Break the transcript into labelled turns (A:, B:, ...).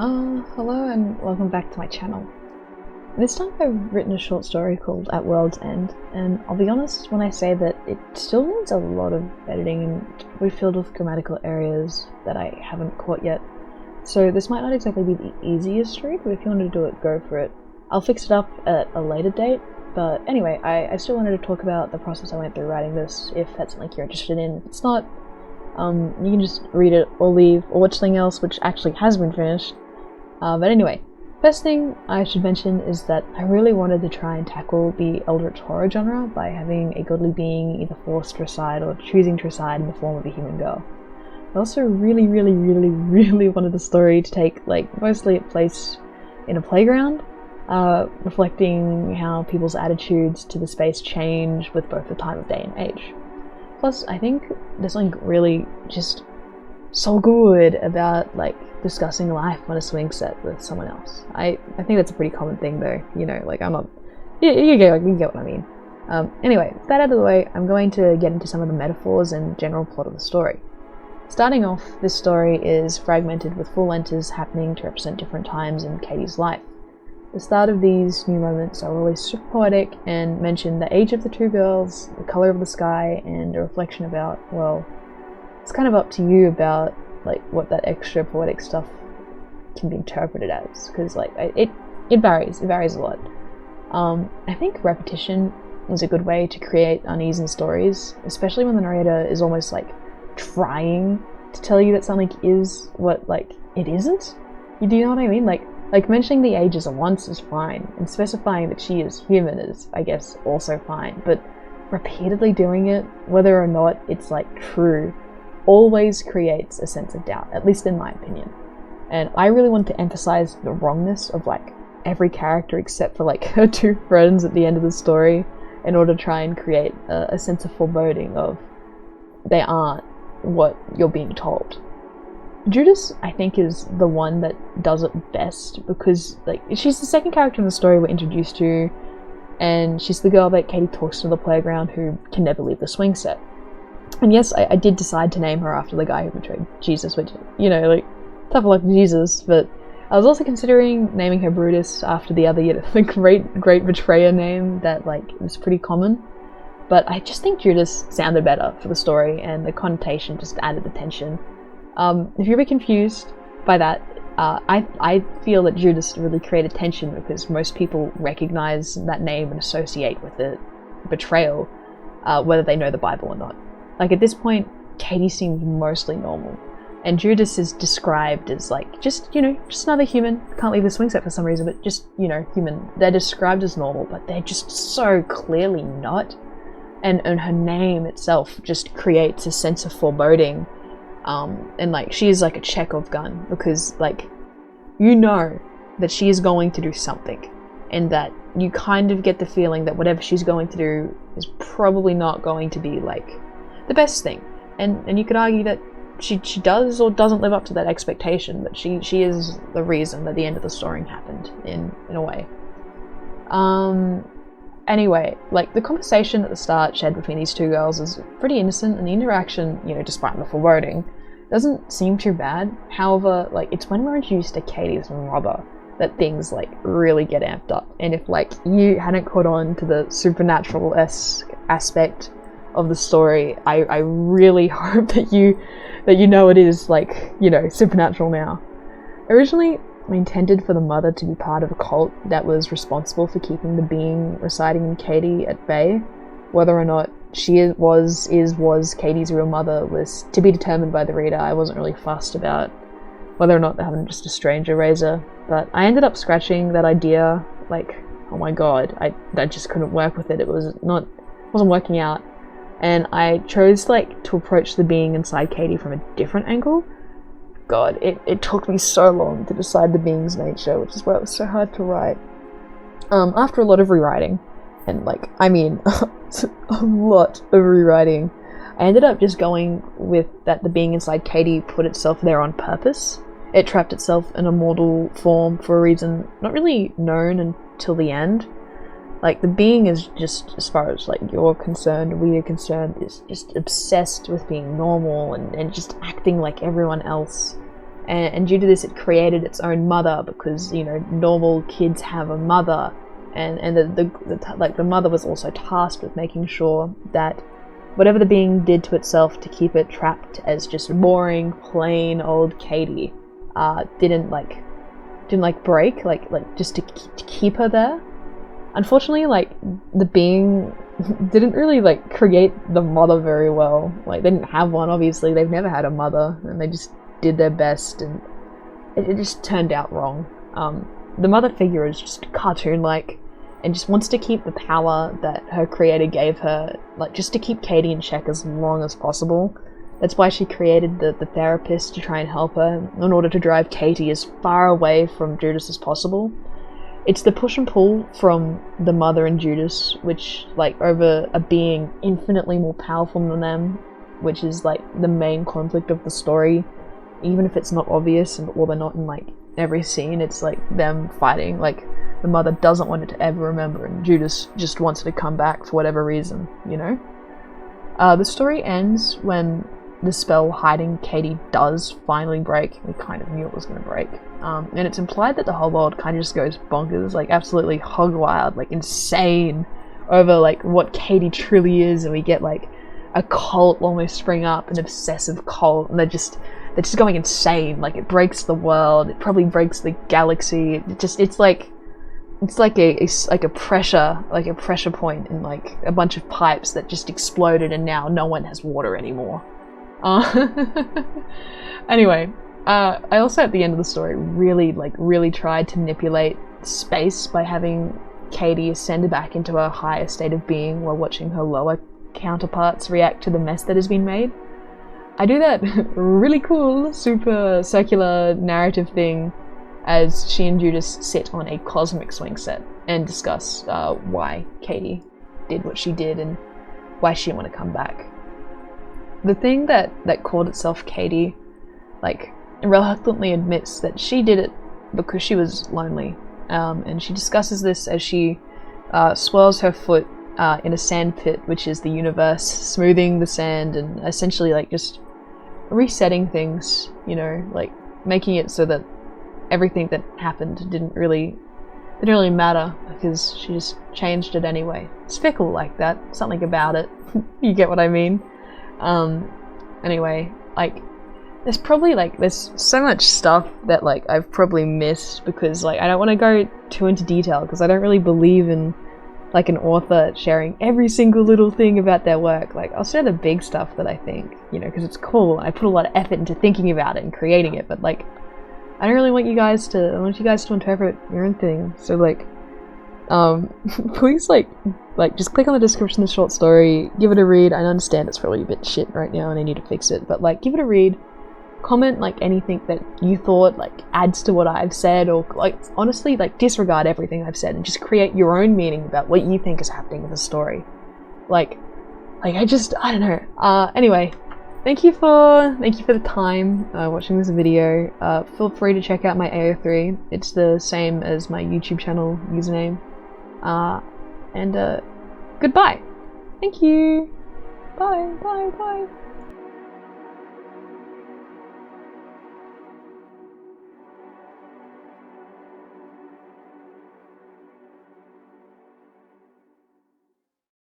A: Hello and welcome back to my channel. This time I've written a short story called At World's End, and I'll be honest when I say that it still needs a lot of editing and we're filled with grammatical areas that I haven't caught yet. So this might not exactly be the easiest read, but if you want to do it, go for it. I'll fix it up at a later date, but anyway, I still wanted to talk about the process I went through writing this, if that's something you're interested in. If it's not, you can just read it or leave, or watch something else which actually has been finished. But anyway, first thing I should mention is that I really wanted to try and tackle the eldritch horror genre by having a godly being either forced to reside or choosing to reside in the form of a human girl. I also really wanted the story to take mostly place in a playground, reflecting how people's attitudes to the space change with both the time of day and age. Plus, I think there's something really just so good about discussing life on a swing set with someone else. I think that's a pretty common thing though, I'm not, you get what I mean. Anyway, with that out of the way, I'm going to get into some of the metaphors and general plot of the story. Starting off, this story is fragmented with full enters happening to represent different times in Katie's life. The start of these new moments are always super poetic and mention the age of the two girls, the colour of the sky, and a reflection about, well, it's kind of up to you about what that extra poetic stuff can be interpreted as, because it varies a lot. I think repetition is a good way to create unease in stories, especially when the narrator is almost trying to tell you that something is what it isn't. Do you know what I mean? Like mentioning the ages once is fine, and specifying that she is human is, I guess, also fine, but repeatedly doing it, whether or not it's true, always creates a sense of doubt, at least in my opinion. And I really want to emphasize the wrongness of every character except for her two friends at the end of the story, in order to try and create a sense of foreboding of they aren't what you're being told. Judas, I think, is the one that does it best, because she's the second character in the story we're introduced to, and she's the girl that Katie talks to at the playground who can never leave the swing set. And yes, I did decide to name her after the guy who betrayed Jesus, which, tough luck to Jesus, but I was also considering naming her Brutus after the other, the great betrayer name that, was pretty common. But I just think Judas sounded better for the story, and the connotation just added the tension. If you're a bit confused by that, I feel that Judas really created tension because most people recognize that name and associate with the betrayal, whether they know the Bible or not. At this point, Katie seems mostly normal, and Judas is described as just another human. Can't leave the swing set for some reason, but just, human. They're described as normal, but they're just so clearly not. And her name itself just creates a sense of foreboding. And she is a Chekhov gun, because you know that she is going to do something, and that you kind of get the feeling that whatever she's going to do is probably not going to be the best thing, and you could argue that she does or doesn't live up to that expectation, but she is the reason that the end of the story happened in a way. Anyway, the conversation at the start shared between these two girls is pretty innocent, and the interaction, despite the foreboding, doesn't seem too bad. However, it's when we're introduced to Katie's mother that things really get amped up. And if you hadn't caught on to the supernatural-esque aspect of the story, I really hope that you know it is supernatural now. Originally, I intended for the mother to be part of a cult that was responsible for keeping the being residing in Katie at bay. Whether or not she was Katie's real mother was to be determined by the reader. I wasn't really fussed about whether or not they're having just a stranger raise her, but I ended up scratching that idea. Oh my god, I just couldn't work with it. It wasn't working out, and I chose to approach the being inside Katie from a different angle. God, it took me so long to decide the being's nature, which is why it was so hard to write. After a lot of rewriting, and I mean a lot of rewriting, I ended up just going with that the being inside Katie put itself there on purpose. It trapped itself in a mortal form for a reason not really known until the end. The being is just, as far as you're concerned, we are concerned, is just obsessed with being normal and just acting like everyone else. and due to this it created its own mother, because, you know, normal kids have a mother, and the mother was also tasked with making sure that whatever the being did to itself to keep it trapped as just boring, plain old Katie, didn't break, just to keep her there. Unfortunately, like, the being didn't really, like, create the mother very well. Like, they didn't have one, obviously. They've never had a mother, and they just did their best, and it just turned out wrong. The mother figure is just cartoon-like, and just wants to keep the power that her creator gave her, like, just to keep Katie in check as long as possible. That's why she created the therapist, to try and help her, in order to drive Katie as far away from Judas as possible. It's the push and pull from the mother and Judas, which, like, over a being infinitely more powerful than them, which is, like, the main conflict of the story. Even if it's not obvious, and well, they're not in, like, every scene, it's, like, them fighting. Like, the mother doesn't want it to ever remember, and Judas just wants it to come back for whatever reason, you know? The story ends when the spell hiding Katie does finally break. We kind of knew it was going to break. And it's implied that the whole world kind of just goes bonkers, like absolutely hog wild, like insane over like what Katie truly is, and we get like a cult almost spring up, an obsessive cult, and they're just going insane. Like, it breaks the world, it probably breaks the galaxy. It's like a pressure point in like a bunch of pipes that just exploded, and now no one has water anymore. Anyway, I also at the end of the story really tried to manipulate space by having Katie ascend back into a higher state of being while watching her lower counterparts react to the mess that has been made. I do that really cool, super circular narrative thing as she and Judas sit on a cosmic swing set and discuss why Katie did what she did and why she didn't want to come back. The thing that called itself Katie, like, reluctantly admits that she did it because she was lonely, and she discusses this as she swirls her foot in a sand pit, which is the universe, smoothing the sand and essentially like just resetting things, you know, like making it so that everything that happened didn't really matter, because she just changed it anyway. It's fickle like that, something about it. You get what I mean? Anyway, like, there's so much stuff that like I've probably missed, because like I don't want to go too into detail, because I don't really believe in like an author sharing every single little thing about their work. Like, I'll share the big stuff that I think, you know, because it's cool and I put a lot of effort into thinking about it and creating it, but like I don't really want you guys to interpret your own thing. So like please like just click on the description of the short story, give it a read. I understand it's probably a bit shit right now and I need to fix it, but like give it a read. Comment like anything that you thought like adds to what I've said, or like honestly like disregard everything I've said and just create your own meaning about what you think is happening in the story. Like I don't know. Anyway, thank you for the time watching this video. Feel free to check out my AO3. It's the same as my YouTube channel username. And goodbye. Thank you. Bye.